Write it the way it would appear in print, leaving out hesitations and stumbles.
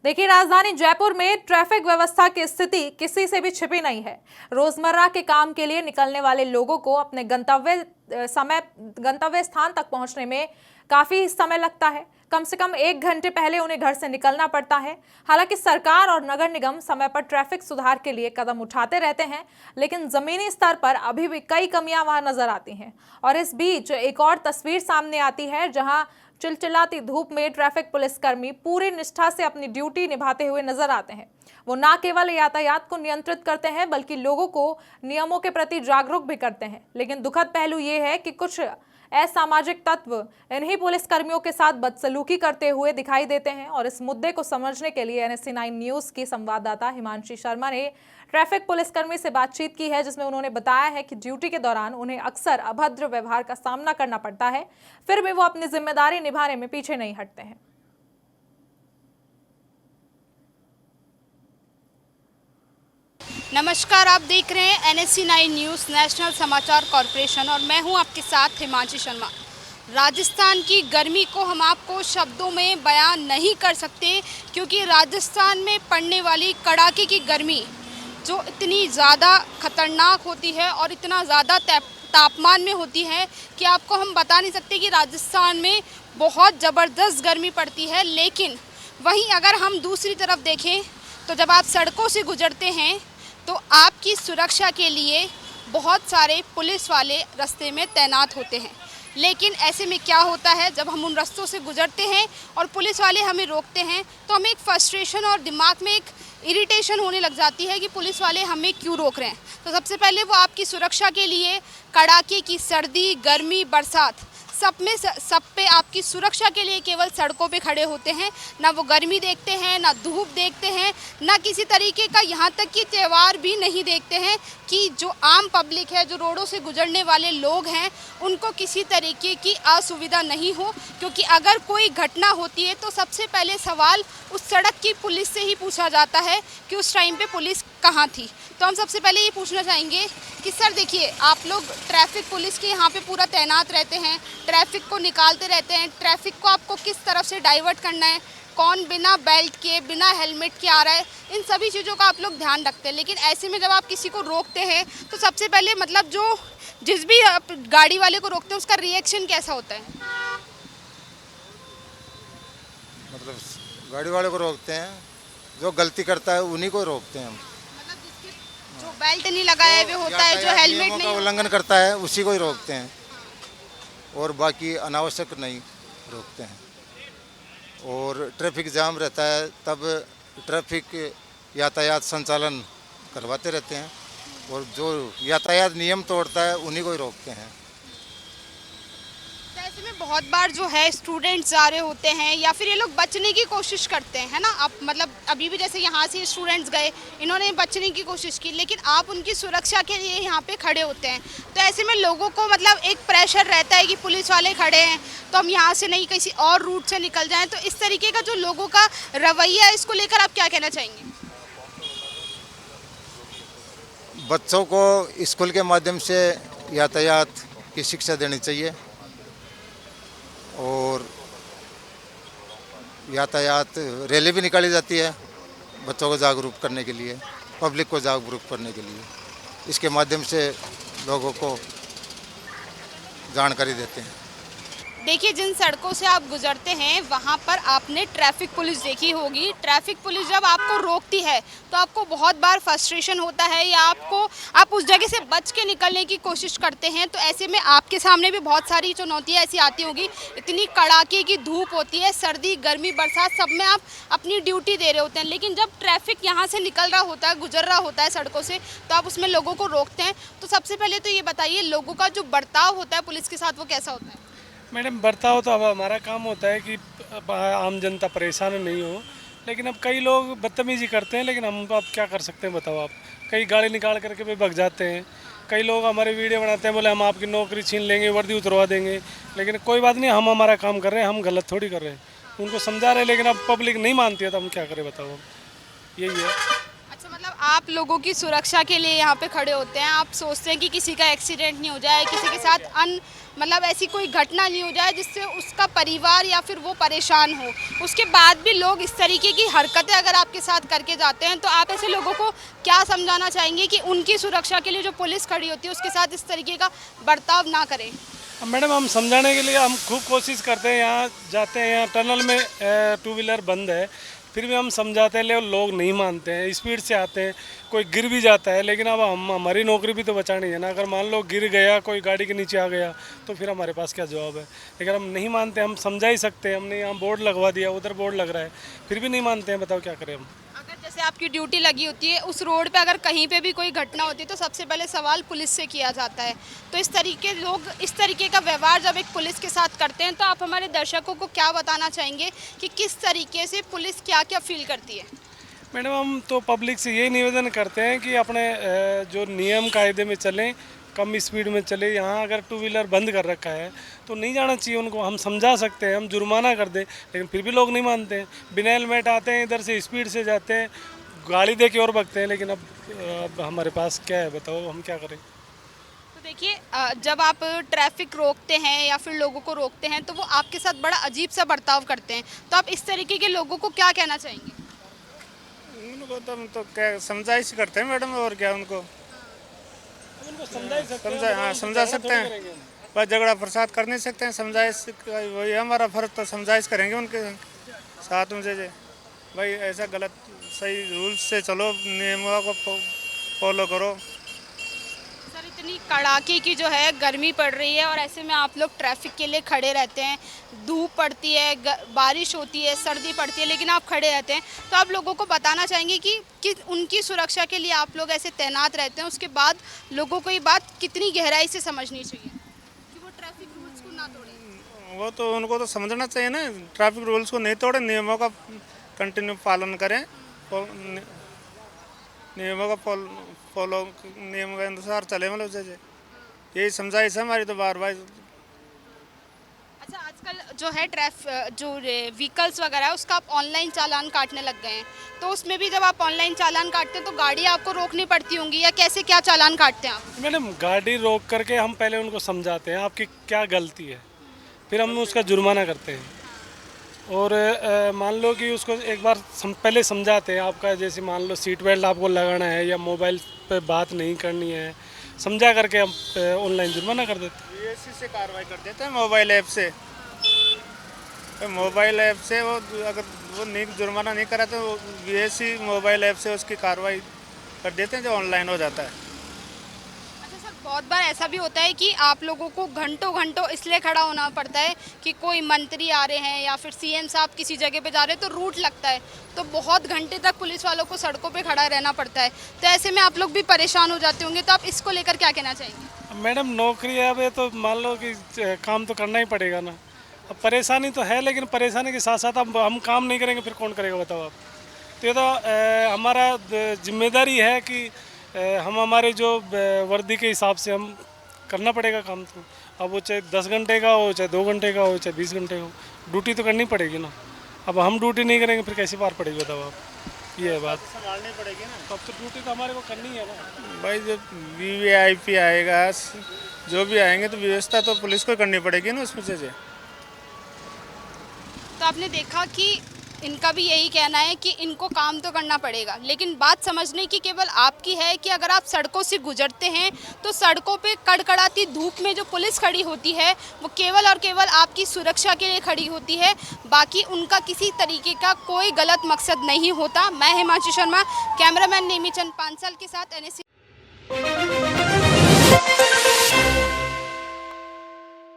देखिए, राजधानी जयपुर में ट्रैफिक व्यवस्था की स्थिति किसी से भी छिपी नहीं है। रोजमर्रा के काम के लिए निकलने वाले लोगों को अपने गंतव्य स्थान तक पहुंचने में काफी समय लगता है। कम से कम 1 घंटे पहले उन्हें घर से निकलना पड़ता है। हालांकि सरकार और नगर निगम समय पर ट्रैफिक सुधार के लिए कदम उठाते रहते हैं, लेकिन जमीनी स्तर पर अभी भी कई कमियां वहां नजर आती हैं। और इस बीच एक और तस्वीर सामने आती है, जहां चिलचिलाती धूप में ट्रैफिक पुलिसकर्मी पूरी निष्ठा से अपनी ड्यूटी निभाते हुए नजर आते हैं। वो न केवल यातायात को नियंत्रित करते हैं, बल्कि लोगों को नियमों के प्रति जागरूक भी करते हैं। लेकिन दुखद पहलू ये है कि कुछ असामाजिक तत्व इन्हीं पुलिसकर्मियों के साथ बदसलूकी करते हुए दिखाई देते हैं। और इस मुद्दे को समझने के लिए NSC9 न्यूज की संवाददाता हिमांशी शर्मा ने ट्रैफिक पुलिसकर्मी से बातचीत की है, जिसमें उन्होंने बताया है कि ड्यूटी के दौरान उन्हें अक्सर अभद्र व्यवहार का सामना करना पड़ता है, फिर भी वो अपनी जिम्मेदारी निभाने में पीछे नहीं हटते हैं। नमस्कार, आप देख रहे हैं NSC9 न्यूज़ नेशनल समाचार कॉरपोरेशन और मैं हूं आपके साथ हिमांशी शर्मा। राजस्थान की गर्मी को हम आपको शब्दों में बयान नहीं कर सकते, क्योंकि राजस्थान में पड़ने वाली कड़ाके की गर्मी जो इतनी ज़्यादा खतरनाक होती है और इतना ज़्यादा तापमान में होती है कि आपको हम बता नहीं सकते कि राजस्थान में बहुत ज़बरदस्त गर्मी पड़ती है। लेकिन वहीं अगर हम दूसरी तरफ देखें तो जब आप सड़कों से गुजरते हैं तो आपकी सुरक्षा के लिए बहुत सारे पुलिस वाले रास्ते में तैनात होते हैं। लेकिन ऐसे में क्या होता है, जब हम उन रास्तों से गुजरते हैं और पुलिस वाले हमें रोकते हैं तो हमें एक फ्रस्ट्रेशन और दिमाग में एक इरिटेशन होने लग जाती है कि पुलिस वाले हमें क्यों रोक रहे हैं। तो सबसे पहले वो आपकी सुरक्षा के लिए कड़ाके की सर्दी, गर्मी, बरसात सब पे आपकी सुरक्षा के लिए केवल सड़कों पे खड़े होते हैं। ना वो गर्मी देखते हैं, ना धूप देखते हैं, ना किसी तरीके का यहाँ तक कि त्यौहार भी नहीं देखते हैं कि जो आम पब्लिक है, जो रोडों से गुजरने वाले लोग हैं, उनको किसी तरीके की असुविधा नहीं हो। क्योंकि अगर कोई घटना होती है तो सबसे पहले सवाल उस सड़क की पुलिस से ही पूछा जाता है कि उस टाइम पे पुलिस कहाँ थी। तो हम सबसे पहले ये पूछना चाहेंगे कि सर देखिए, आप लोग ट्रैफिक पुलिस के यहाँ पे पूरा तैनात रहते हैं, ट्रैफिक को निकालते रहते हैं। ट्रैफिक को आपको किस तरफ से डाइवर्ट करना है, कौन बिना बेल्ट के, बिना हेलमेट के आ रहा है, इन सभी चीज़ों का आप लोग ध्यान रखते हैं। लेकिन ऐसे में जब आप किसी को रोकते हैं तो सबसे पहले मतलब जिस भी आप गाड़ी वाले को रोकते हैं उसका रिएक्शन कैसा होता है? मतलब गाड़ी वाले को रोकते हैं, जो गलती करता है उन्हीं को रोकते हैं हम। मतलब जिसके जो बेल्ट नहीं लगाया हुआ होता है, जो हेलमेट नहीं, उल्लंघन करता है उसी को ही रोकते हैं, और बाकी अनावश्यक नहीं रोकते हैं। और ट्रैफिक जाम रहता है तब ट्रैफिक यातायात संचालन करवाते रहते हैं, और जो यातायात नियम तोड़ता है उन्हीं को ही रोकते हैं। तो ऐसे में बहुत बार जो है स्टूडेंट्स जा रहे होते हैं या फिर ये लोग बचने की कोशिश करते हैं, है ना। आप मतलब अभी भी जैसे यहाँ से स्टूडेंट्स गए, इन्होंने बचने की कोशिश की, लेकिन आप उनकी सुरक्षा के लिए यहाँ पे खड़े होते हैं। तो ऐसे में लोगों को मतलब एक प्रेशर रहता है कि पुलिस वाले खड़े हैं तो हम यहाँ से नहीं किसी और रूट से निकल जाएँ। तो इस तरीके का जो लोगों का रवैया है, इसको लेकर आप क्या कहना चाहेंगे? बच्चों को स्कूल के माध्यम से यातायात की शिक्षा देनी चाहिए, और यातायात रैली भी निकाली जाती है बच्चों को जागरूक करने के लिए, पब्लिक को जागरूक करने के लिए। इसके माध्यम से लोगों को जानकारी देते हैं। देखिए, जिन सड़कों से आप गुजरते हैं वहाँ पर आपने ट्रैफिक पुलिस देखी होगी। ट्रैफिक पुलिस जब आपको रोकती है तो आपको बहुत बार फ्रस्ट्रेशन होता है या आप उस जगह से बच के निकलने की कोशिश करते हैं। तो ऐसे में आपके सामने भी बहुत सारी चुनौतियाँ ऐसी आती होगी। इतनी कड़ाके की धूप होती है, सर्दी, गर्मी, बरसात, सब में आप अपनी ड्यूटी दे रहे होते हैं। लेकिन जब ट्रैफिक यहाँ से निकल रहा होता है, गुजर रहा होता है सड़कों से, तो आप उसमें लोगों को रोकते हैं। तो सबसे पहले तो ये बताइए, लोगों का जो बर्ताव होता है पुलिस के साथ वो कैसा होता है? मैडम, बर्ताव तो अब हमारा काम होता है कि आम जनता परेशान नहीं हो, लेकिन अब कई लोग बदतमीजी करते हैं। लेकिन हम अब क्या कर सकते हैं बताओ आप। कई गाड़ी निकाल करके भी भग जाते हैं। कई लोग हमारे वीडियो बनाते हैं, बोले हम आपकी नौकरी छीन लेंगे, वर्दी उतरवा देंगे। लेकिन कोई बात नहीं, हम हमारा काम कर रहे हैं, हम गलत थोड़ी कर रहे हैं, उनको समझा रहे हैं। लेकिन अब पब्लिक नहीं मानती है तो हम क्या करें बताओ, यही है। अच्छा, मतलब आप लोगों की सुरक्षा के लिए यहाँ पे खड़े होते हैं, आप सोचते हैं कि किसी का एक्सीडेंट नहीं हो जाए, किसी के साथ मतलब ऐसी कोई घटना नहीं हो जाए जिससे उसका परिवार या फिर वो परेशान हो। उसके बाद भी लोग इस तरीके की हरकतें अगर आपके साथ करके जाते हैं, तो आप ऐसे लोगों को क्या समझाना चाहेंगे कि उनकी सुरक्षा के लिए जो पुलिस खड़ी होती है उसके साथ इस तरीके का बर्ताव ना करें? मैडम, हम समझाने के लिए हम खूब कोशिश करते हैं। यहाँ जाते हैं, यहाँ टनल में टू व्हीलर बंद है, फिर भी हम समझाते हैं, लेकिन लोग नहीं मानते हैं। स्पीड से आते हैं, कोई गिर भी जाता है, लेकिन अब हमारी नौकरी भी तो बचानी है ना। अगर मान लो गिर गया, कोई गाड़ी के नीचे आ गया, तो फिर हमारे पास क्या जवाब है। लेकिन हम नहीं मानते, हम समझा ही सकते हैं। हमने यहाँ बोर्ड लगवा दिया, उधर बोर्ड लग रहा है, फिर भी नहीं मानते हैं। बताओ क्या करें हम। अगर जैसे आपकी ड्यूटी लगी होती है, उस रोड पे अगर कहीं पे भी कोई घटना होती है तो सबसे पहले सवाल पुलिस से किया जाता है। तो इस तरीके का व्यवहार जब एक पुलिस के साथ करते हैं, तो आप हमारे दर्शकों को क्या बताना चाहेंगे कि किस तरीके से पुलिस क्या क्या फील करती है? मैडम, हम तो पब्लिक से यही निवेदन करते हैं कि अपने जो नियम कायदे में चलें, कम स्पीड में चले। यहाँ अगर टू व्हीलर बंद कर रखा है तो नहीं जाना चाहिए उनको। हम समझा सकते हैं, हम जुर्माना कर दें, लेकिन फिर भी लोग नहीं मानते हैं। बिना हेलमेट आते हैं, इधर से स्पीड से जाते हैं, गाड़ी दे के और भगते हैं। लेकिन अब हमारे पास क्या है, बताओ हम क्या करें। तो देखिए, जब आप ट्रैफिक रोकते हैं या फिर लोगों को रोकते हैं, तो वो आपके साथ बड़ा अजीब सा बर्ताव करते हैं, तो आप इस तरीके के लोगों को क्या कहना चाहेंगे? उनको तो हम तो क्या समझाइश करते हैं मैडम, और क्या उनको समझा सकते हैं। पर झगड़ा प्रसाद कर नहीं सकते हैं। समझाइश वही हमारा फर्ज, तो समझाइश करेंगे उनके साथ में। जे भाई ऐसा गलत, सही रूल्स से चलो, नियमों को फॉलो करो। सर, इतनी कड़ाके की जो है गर्मी पड़ रही है और ऐसे में आप लोग ट्रैफिक के लिए खड़े रहते हैं। धूप पड़ती है, बारिश होती है, सर्दी पड़ती है, लेकिन आप खड़े रहते हैं। तो आप लोगों को बताना चाहेंगे कि उनकी सुरक्षा के लिए आप लोग ऐसे तैनात रहते हैं, उसके बाद लोगों को ये बात कितनी गहराई से समझनी चाहिए कि वो ट्रैफिक रूल्स को ना तोड़ें? वो तो उनको तो समझना चाहिए ना, ट्रैफिक रूल्स को नहीं तोड़े, नियमों का कंटिन्यू पालन करें। नियमों का फॉलो, नियम के अनुसार चले। मतलब जैसे यही समझाइश है हमारी तो बार बार। अच्छा, आजकल जो है जो व्हीकल्स वगैरह है उसका आप ऑनलाइन चालान काटने लग गए हैं, तो उसमें भी जब आप ऑनलाइन चालान काटते हैं तो गाड़ी आपको रोकनी पड़ती होंगी, या कैसे क्या चालान काटते हैं आप? मैडम, गाड़ी रोक करके हम पहले उनको समझाते हैं आपकी क्या गलती है, फिर हम उसका जुर्माना करते हैं। और मान लो कि उसको एक बार पहले समझाते हैं। आपका जैसे मान लो सीट बेल्ट आपको लगाना है या मोबाइल पे बात नहीं करनी है, समझा करके हम ऑनलाइन जुर्माना कर देते हैं। वीएससी से कार्रवाई कर देते हैं, मोबाइल ऐप से। मोबाइल ऐप से वो अगर वो नहीं जुर्माना नहीं करा तो वीएससी मोबाइल ऐप से उसकी कार्रवाई कर देते हैं, जो ऑनलाइन हो जाता है। अच्छा सर, बहुत बार ऐसा भी होता है कि आप लोगों को घंटों घंटों इसलिए खड़ा होना पड़ता है कि कोई मंत्री आ रहे हैं या फिर सीएम साहब किसी जगह पे जा रहे हैं, तो रूट लगता है, तो बहुत घंटे तक पुलिस वालों को सड़कों पे खड़ा रहना पड़ता है। तो ऐसे में आप लोग भी परेशान हो जाते होंगे, तो आप इसको लेकर क्या कहना चाहेंगे? मैडम, नौकरी है अब, ये तो मान लो कि काम तो करना ही पड़ेगा ना। अब परेशानी तो है, लेकिन परेशानी के साथ साथ हम काम नहीं करेंगे फिर कौन करेगा, बताओ आप। तो ये तो हमारा जिम्मेदारी है कि हम हमारे जो वर्दी के हिसाब से हम करना पड़ेगा काम। तो अब वो चाहे 10 घंटे का हो, चाहे 2 घंटे का हो, चाहे 20 घंटे का हो, ड्यूटी तो करनी पड़ेगी ना। अब हम ड्यूटी नहीं करेंगे फिर कैसे पार पड़ेगी, बताओ आप। ये है बात, संभालनी पड़ेगी ना। तब तो ड्यूटी तो हमारे को करनी है ना। भाई जब वीवीआईपी आएगा, जो भी आएंगे, तो व्यवस्था तो पुलिस को करनी पड़ेगी ना उसमें से। तो आपने देखा कि इनका भी यही कहना है कि इनको काम तो करना पड़ेगा, लेकिन बात समझने की केवल आपकी है कि अगर आप सड़कों से गुजरते हैं तो सड़कों पे कड़कड़ाती धूप में जो पुलिस खड़ी होती है वो केवल और केवल आपकी सुरक्षा के लिए खड़ी होती है। बाकी उनका किसी तरीके का कोई गलत मकसद नहीं होता। मैं हिमांशु शर्मा, कैमरामैन नेमीचंद पांचाल के साथ NSC।